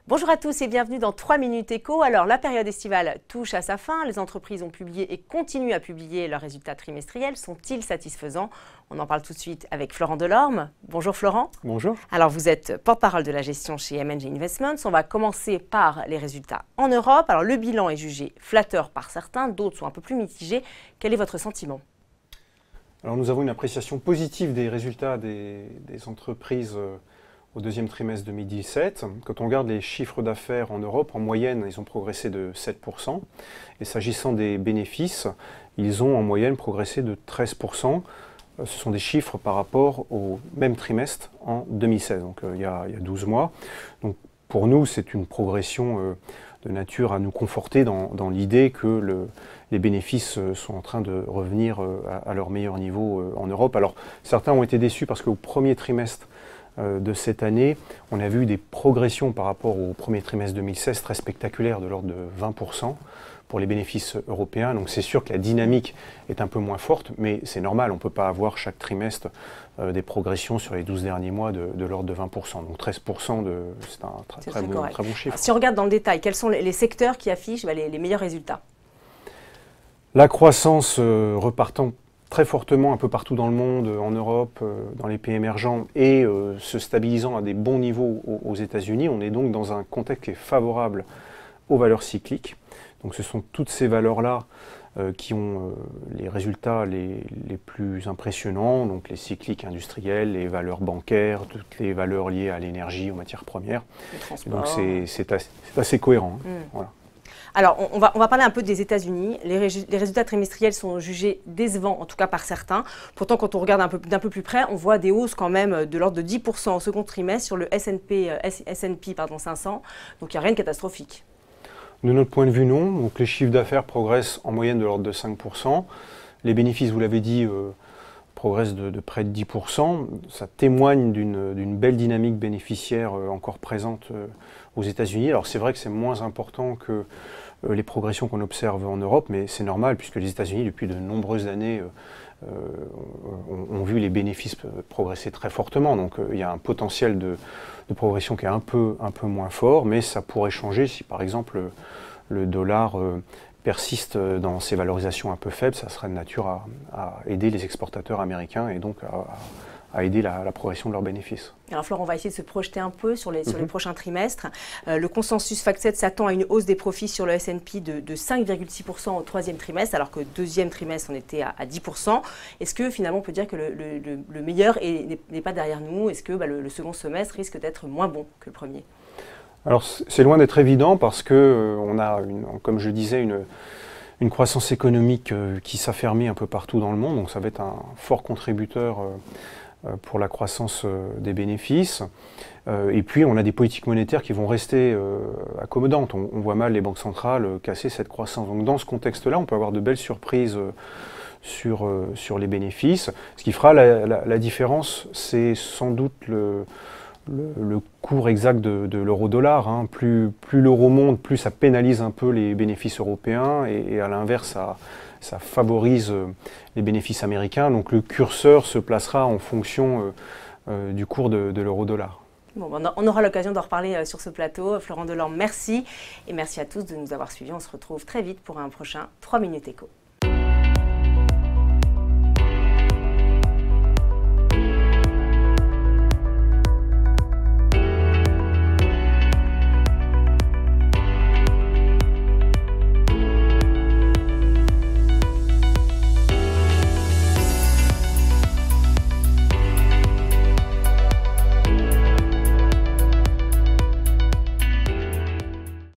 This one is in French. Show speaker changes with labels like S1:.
S1: Bonjour à tous et bienvenue dans 3 minutes éco. Alors la période estivale touche à sa fin, les entreprises ont publié et continuent à publier leurs résultats trimestriels. Sont-ils satisfaisants? On en parle tout de suite avec Florent Delorme. Bonjour Florent.
S2: Bonjour.
S1: Alors vous êtes porte-parole de la gestion chez M&G Investments. On va commencer par les résultats en Europe. Alors le bilan est jugé flatteur par certains, d'autres sont un peu plus mitigés. Quel est votre sentiment?
S2: Alors nous avons une appréciation positive des résultats des entreprises au deuxième trimestre 2017. Quand on regarde les chiffres d'affaires en Europe, en moyenne, ils ont progressé de 7%. Et s'agissant des bénéfices, ils ont en moyenne progressé de 13%. Ce sont des chiffres par rapport au même trimestre en 2016, donc il y a 12 mois. Donc pour nous, c'est une progression de nature à nous conforter dans l'idée que les bénéfices sont en train de revenir à leur meilleur niveau en Europe. Alors certains ont été déçus parce qu'au premier trimestre de cette année, on a vu des progressions par rapport au premier trimestre 2016 très spectaculaires de l'ordre de 20% pour les bénéfices européens. Donc c'est sûr que la dynamique est un peu moins forte, mais c'est normal, on ne peut pas avoir chaque trimestre des progressions sur les 12 derniers mois de l'ordre de 20%. Donc 13%, c'est un très bon chiffre.
S1: Alors, si on regarde dans le détail, quels sont les secteurs qui affichent les meilleurs résultats?
S2: La croissance repartant très fortement un peu partout dans le monde, en Europe, dans les pays émergents, et se stabilisant à des bons niveaux aux États-Unis. On est donc dans un contexte qui est favorable aux valeurs cycliques. Donc ce sont toutes ces valeurs-là qui ont les résultats les plus impressionnants, donc les cycliques industriels, les valeurs bancaires, toutes les valeurs liées à l'énergie, aux matières premières. Donc c'est assez cohérent. Voilà.
S1: Alors, on va parler un peu des États-Unis. Les résultats trimestriels sont jugés décevants, en tout cas par certains. Pourtant, quand on regarde d'un peu plus près, on voit des hausses quand même de l'ordre de 10% au second trimestre sur le S&P 500. Donc, il n'y a rien de catastrophique.
S2: De notre point de vue, non. Donc, les chiffres d'affaires progressent en moyenne de l'ordre de 5%. Les bénéfices, vous l'avez dit, progressent de près de 10%. Ça témoigne d'une belle dynamique bénéficiaire encore présente aux États-Unis. Alors, c'est vrai que c'est moins important que les progressions qu'on observe en Europe, mais c'est normal puisque les États-Unis, depuis de nombreuses années, ont vu les bénéfices progresser très fortement. Donc il y a un potentiel de progression qui est un peu moins fort, mais ça pourrait changer si par exemple le dollar persiste dans ses valorisations un peu faibles. Ça serait de nature à aider les exportateurs américains et donc à aider la progression de leurs bénéfices.
S1: Alors Florent, on va essayer de se projeter un peu sur les prochains trimestres. Le consensus FactSet s'attend à une hausse des profits sur le S&P de 5,6% au troisième trimestre, alors que deuxième trimestre, on était à 10%. Est-ce que finalement, on peut dire que le meilleur n'est pas derrière nous? Est-ce que le second semestre risque d'être moins bon que le premier?
S2: Alors c'est loin d'être évident parce que on a, comme je disais, une croissance économique qui s'affermit un peu partout dans le monde, donc ça va être un fort contributeur pour la croissance des bénéfices. Et puis on a des politiques monétaires qui vont rester accommodantes. On voit mal les banques centrales casser cette croissance. Donc dans ce contexte-là, on peut avoir de belles surprises sur les bénéfices. Ce qui fera la différence, c'est sans doute le cours exact de l'euro-dollar. Hein. Plus l'euro monte, plus ça pénalise un peu les bénéfices européens et à l'inverse, ça favorise les bénéfices américains. Donc le curseur se placera en fonction du cours de l'euro-dollar.
S1: Bon, on aura l'occasion d'en reparler sur ce plateau. Florent Delorme, merci. Et merci à tous de nous avoir suivis. On se retrouve très vite pour un prochain 3 minutes éco.